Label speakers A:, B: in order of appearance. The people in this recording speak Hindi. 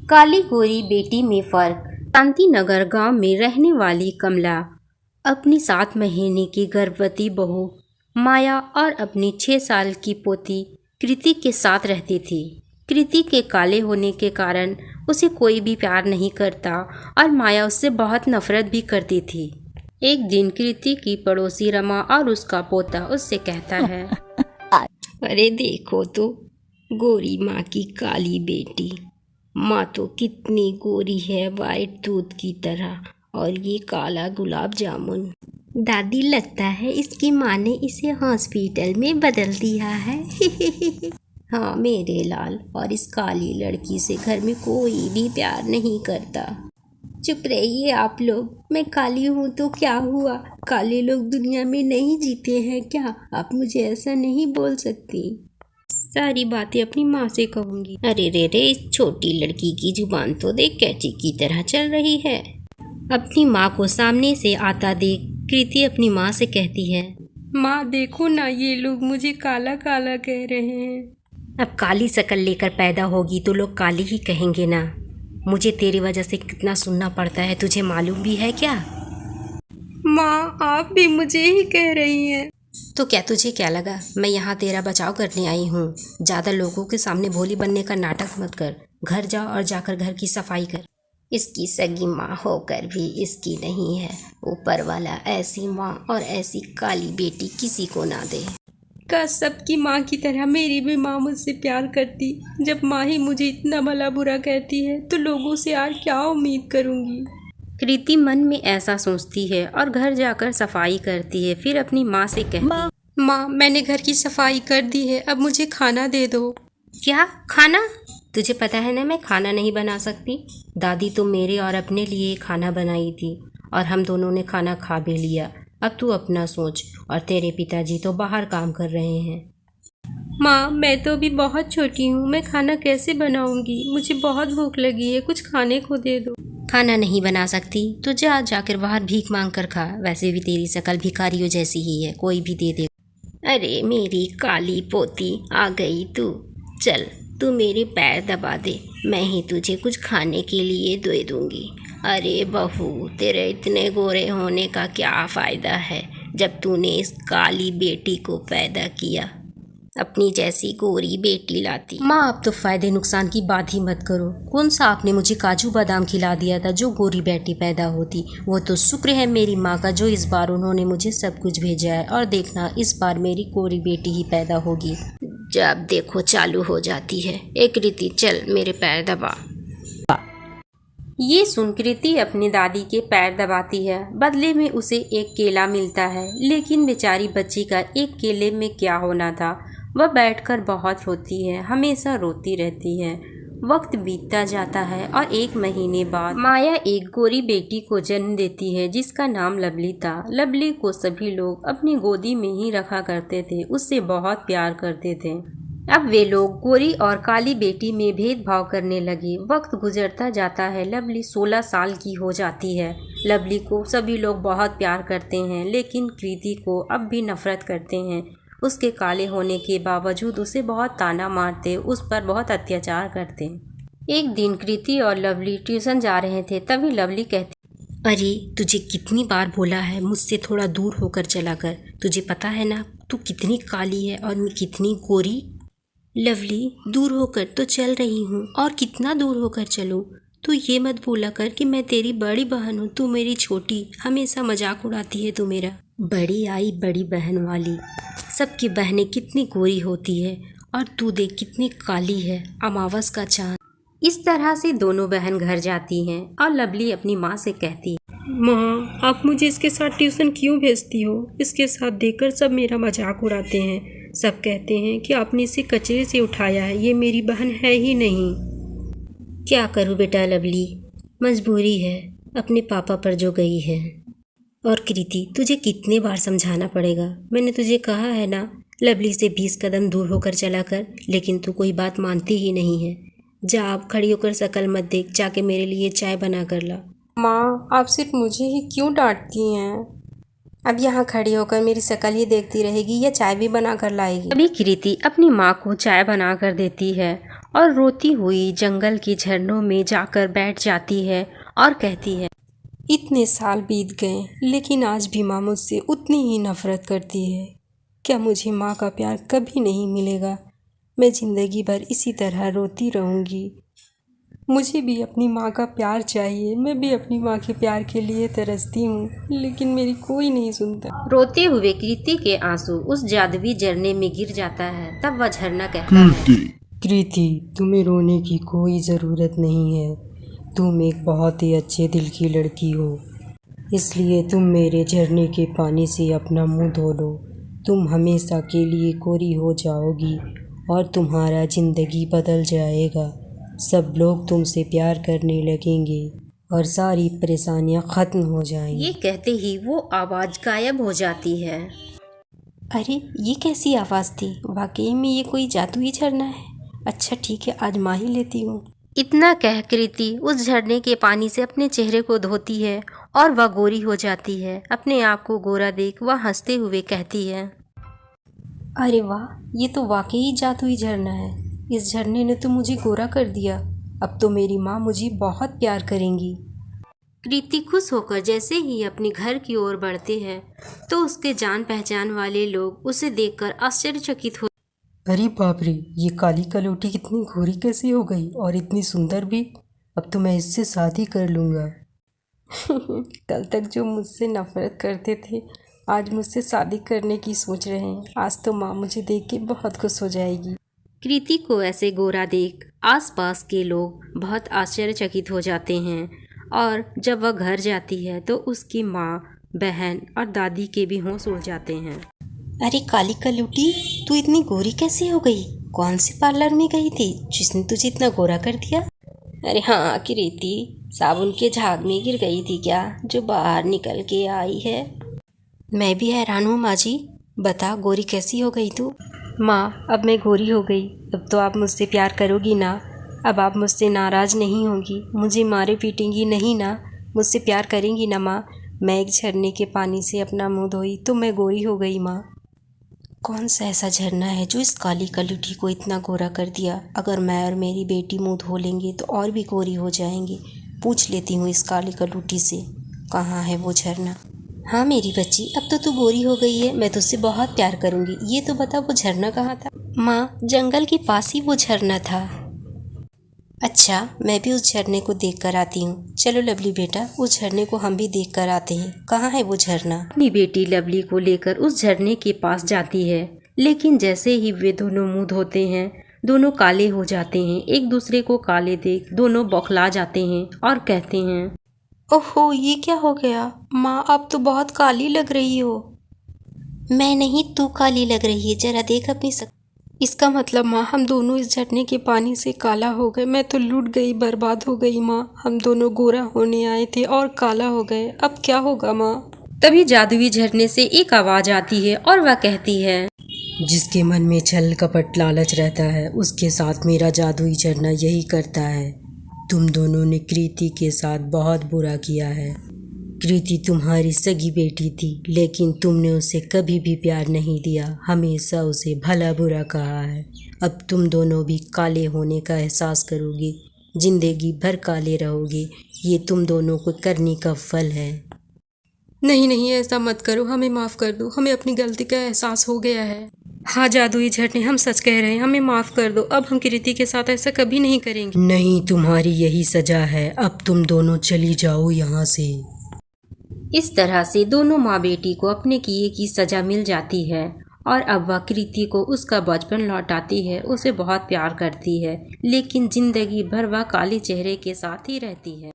A: काली गोरी बेटी में फर्क। शांतिनगर गांव में रहने वाली कमला अपनी 7 महीने की गर्भवती बहू माया और अपनी 6 साल की पोती कृति के साथ रहती थी। कृति के काले होने के कारण उसे कोई भी प्यार नहीं करता और माया उससे बहुत नफरत भी करती थी। एक दिन कृति की पड़ोसी रमा और उसका पोता उससे कहता है, अरे देखो तो गोरी माँ की काली बेटी, माँ तो कितनी गोरी है, वाइट दूध की तरह, और ये काला गुलाब जामुन। दादी लगता है इसकी माँ ने इसे हॉस्पिटल में बदल दिया है। हाँ मेरे लाल, और इस काली लड़की से घर में कोई भी प्यार नहीं करता। चुप रहिए आप लोग, मैं काली हूँ तो क्या हुआ, काले लोग दुनिया में नहीं जीते हैं क्या? आप मुझे ऐसा नहीं बोल सकती। सारी बातें अपनी माँ से कहूँगी। अरे रे रे, इस छोटी लड़की की जुबान तो देख कैची की तरह चल रही है। अपनी माँ को सामने से आता देख कृति अपनी माँ से कहती है, माँ देखो ना, ये लोग मुझे काला काला कह रहे हैं। अब काली शक्ल लेकर पैदा होगी तो लोग काली ही कहेंगे ना। मुझे तेरी वजह से कितना सुनना पड़ता है, तुझे मालूम भी है क्या? माँ आप भी मुझे ही कह रही हैं। तो क्या तुझे क्या लगा मैं यहाँ तेरा बचाव करने आई हूँ? ज़्यादा लोगों के सामने भोली बनने का नाटक मत कर। घर जा और जाकर घर की सफाई कर। इसकी सगी माँ होकर भी इसकी नहीं है। ऊपर वाला ऐसी माँ और ऐसी काली बेटी किसी को ना दे। काश सबकी माँ की तरह मेरी भी माँ मुझसे प्यार करती। जब माँ ही मुझे इतना भला बुरा कहती है तो लोगों से यार क्या उम्मीद करूँगी। कृति मन में ऐसा सोचती है और घर जाकर सफाई करती है। फिर अपनी माँ से कहती, माँ मैंने घर की सफाई कर दी है, अब मुझे खाना दे दो। क्या खाना? तुझे पता है ना मैं खाना नहीं बना सकती। दादी तो मेरे और अपने लिए खाना बनाई थी और हम दोनों ने खाना खा भी लिया। अब तू अपना सोच, और तेरे पिताजी तो बाहर काम कर रहे हैं। माँ मैं तो अभी बहुत छोटी हूँ, मैं खाना कैसे बनाऊंगी? मुझे बहुत भूख लगी है, कुछ खाने को दे दो। खाना नहीं बना सकती तो जाकर बाहर भीख मांग कर खा। वैसे भी तेरी शक्ल भिखारियों जैसी ही है, कोई भी दे दे। अरे मेरी काली पोती आ गई तू। चल तू मेरे पैर दबा दे, मैं ही तुझे कुछ खाने के लिए दे दूंगी। अरे बहू, तेरे इतने गोरे होने का क्या फ़ायदा है जब तूने इस काली बेटी को पैदा किया। अपनी जैसी गोरी बेटी लाती। माँ अब तो फायदे नुकसान की बात ही मत करो। कौन सा आपने मुझे काजू बादाम खिला दिया था जो गोरी बेटी पैदा होती? वो तो शुक्र है मेरी माँ का जो इस बार उन्होंने मुझे सब कुछ भेजा है, और देखना इस बार मेरी गोरी बेटी ही पैदा होगी। जब देखो चालू हो जाती है। एक रीति चल मेरे पैर दबा। ये सुन कृति अपनी दादी के पैर दबाती है। बदले में उसे एक केला मिलता है, लेकिन बेचारी बच्ची का एक केले में क्या होना था। वह बैठकर बहुत रोती है, हमेशा रोती रहती है। वक्त बीतता जाता है और 1 महीने बाद माया एक गोरी बेटी को जन्म देती है जिसका नाम लवली था। लवली को सभी लोग अपनी गोदी में ही रखा करते थे, उससे बहुत प्यार करते थे। अब वे लोग गोरी और काली बेटी में भेदभाव करने लगे। वक्त गुजरता जाता है, लवली 16 साल की हो जाती है। लवली को सभी लोग बहुत प्यार करते हैं, लेकिन कृति को अब भी नफरत करते हैं। उसके काले होने के बावजूद उसे बहुत ताना मारते, उस पर बहुत अत्याचार करते। एक दिन कृति और लवली ट्यूशन जा रहे थे, तभी लवली कहती, अरे तुझे कितनी बार बोला है मुझसे थोड़ा दूर होकर चला कर। तुझे पता है ना तू कितनी काली है और मैं कितनी गोरी। लवली दूर होकर तो चल रही हूँ, और कितना दूर होकर चलूँ? तू ये मत भूला कर कि मैं तेरी बड़ी बहन हूँ, तू मेरी छोटी। हमेशा मजाक उड़ाती है तू मेरा। बड़ी आई बड़ी बहन वाली। सबकी बहनें कितनी गोरी होती है और तू देख कितनी काली है, अमावस का चांद। इस तरह से दोनों बहन घर जाती हैं और लवली अपनी माँ से कहती है, माँ आप मुझे इसके साथ ट्यूशन क्यों भेजती हो? इसके साथ देखकर सब मेरा मजाक उड़ाते हैं। सब कहते हैं कि आपने इसे कचरे से उठाया है, ये मेरी बहन है ही नहीं। क्या करूँ बेटा लवली, मजबूरी है, अपने पापा पर जो गई है। और कृति तुझे कितने बार समझाना पड़ेगा? मैंने तुझे कहा है ना लवली से 20 कदम दूर होकर चला कर, लेकिन तू कोई बात मानती ही नहीं है। जा आप खड़ी होकर शक्ल मत देख, जाके मेरे लिए चाय बना कर ला। माँ आप सिर्फ मुझे ही क्यों डांटती हैं? अब यहाँ खड़ी होकर मेरी शक्ल ही देखती रहेगी या चाय भी बना कर लाएगी? अभी कृति अपनी माँ को चाय बना कर देती है और रोती हुई जंगल के झरनों में जाकर बैठ जाती है और कहती है,
B: इतने साल बीत गए लेकिन आज भी माँ मुझसे उतनी ही नफरत करती है। क्या मुझे माँ का प्यार कभी नहीं मिलेगा? मैं ज़िंदगी भर इसी तरह रोती रहूँगी। मुझे भी अपनी माँ का प्यार चाहिए। मैं भी अपनी माँ के प्यार के लिए तरसती हूँ, लेकिन मेरी कोई नहीं सुनता।
A: रोते हुए कृति के आंसू उस जादुई झरने में गिर जाता है। तब वह झरना कहता है,
B: कृति, तुम्हें रोने की कोई ज़रूरत नहीं है। तुम एक बहुत ही अच्छे दिल की लड़की हो, इसलिए तुम मेरे झरने के पानी से अपना मुंह धो लो। तुम हमेशा के लिए गोरी हो जाओगी और तुम्हारा ज़िंदगी बदल जाएगा। सब लोग तुमसे प्यार करने लगेंगे और सारी परेशानियां ख़त्म हो जाएंगी।
A: ये कहते ही वो आवाज़ गायब हो जाती है।
B: अरे ये कैसी आवाज़ थी? वाकई में ये कोई जादुई झरना है। अच्छा ठीक है, आजमा ही लेती हूँ।
A: इतना कह कृति उस झरने के पानी से अपने चेहरे को धोती है और वह गोरी हो जाती है। अपने आप को गोरा देख वह हंसते हुए कहती है,
B: अरे वाह, ये तो वाकई जादुई झरना है। इस झरने ने तो मुझे गोरा कर दिया। अब तो मेरी माँ मुझे बहुत प्यार करेंगी।
A: कृति खुश होकर जैसे ही अपने घर की ओर बढ़ते हैं तो उसके जान पहचान वाले लोग उसे देखकर आश्चर्यचकित हो।
B: अरे बाप रे, ये काली कलौटी कितनी गोरी कैसी हो गई और इतनी सुंदर भी। अब तो मैं इससे शादी कर लूँगा। कल तक जो मुझसे नफरत करते थे आज मुझसे शादी करने की सोच रहे हैं। आज तो माँ मुझे देख के बहुत खुश हो जाएगी।
A: कृति को ऐसे गोरा देख आसपास के लोग बहुत आश्चर्यचकित हो जाते हैं और जब वह घर जाती है तो उसकी माँ, बहन और दादी के भी होश उड़ जाते हैं।
B: अरे काली कलौटी, तू इतनी गोरी कैसे हो गई? कौन से पार्लर में गई थी जिसने तुझे इतना गोरा कर दिया?
A: अरे हाँ कृति, साबुन के झाग में गिर गई थी क्या जो बाहर निकल के आई है।
B: मैं भी हैरान हूँ माँ जी। बता गोरी कैसी हो गई तू? माँ, अब मैं गोरी हो गई। अब तो आप मुझसे प्यार करोगी ना? अब आप मुझसे नाराज़ नहीं होंगी, मुझे मारे पीटेंगी नहीं ना? मुझसे प्यार करेंगी ना माँ? मैं एक झरने के पानी से अपना मुंह धोई तो मैं गोरी हो गई माँ। कौन सा ऐसा झरना है जो इस काली कलौटी को इतना गोरा कर दिया? अगर मैं और मेरी बेटी मुंह धो लेंगे तो और भी गोरी हो जाएंगे। पूछ लेती हूँ इस काली कलौटी से, कहाँ है वो झरना। हाँ मेरी बच्ची, अब तो तू गोरी हो गई है, मैं तुझसे बहुत प्यार करूँगी। ये तो बता वो झरना कहाँ था? माँ, जंगल के पास ही वो झरना था। अच्छा, मैं भी उस झरने को देख कर आती हूँ। चलो लवली बेटा, उस झरने को हम भी देख कर आते हैं। कहाँ है वो झरना?
A: अपनी बेटी लवली को लेकर उस झरने के पास जाती है, लेकिन जैसे ही वे दोनों मुंह धोते हैं दोनों काले हो जाते हैं। एक दूसरे को काले देख दोनों बौखला जाते हैं और कहते हैं,
B: ओहो, ये क्या हो गया? माँ, आप तो बहुत काली लग रही हो। मैं नहीं, तू काली लग रही है, जरा देख अपनी इसका मतलब माँ, हम दोनों इस झरने के पानी से काला हो गए। मैं तो लूट गई, बर्बाद हो गई माँ। हम दोनों गोरा होने आए थे और काला हो गए। अब क्या होगा माँ?
A: तभी जादुई झरने से एक आवाज आती है और वह कहती है,
B: जिसके मन में छल कपट लालच रहता है उसके साथ मेरा जादुई झरना यही करता है। तुम दोनों ने कृति के साथ बहुत बुरा किया है। कृति तुम्हारी सगी बेटी थी, लेकिन तुमने उसे कभी भी प्यार नहीं दिया, हमेशा उसे भला बुरा कहा है। अब तुम दोनों भी काले होने का एहसास करोगे, जिंदगी भर काले रहोगे। ये तुम दोनों को करने का फल है। नहीं नहीं, ऐसा मत करो, हमें माफ़ कर दो। हमें अपनी गलती का एहसास हो गया है। हाँ जादुई झरने, हम सच कह रहे हैं, हमें माफ़ कर दो। अब हम कृति के साथ ऐसा कभी नहीं करेंगे। नहीं, तुम्हारी यही सजा है। अब तुम दोनों चली जाओ यहाँ से।
A: इस तरह से दोनों माँ बेटी को अपने किए की सजा मिल जाती है और अब वह कृति को उसका बचपन लौटाती है, उसे बहुत प्यार करती है, लेकिन जिंदगी भर वह काले चेहरे के साथ ही रहती है।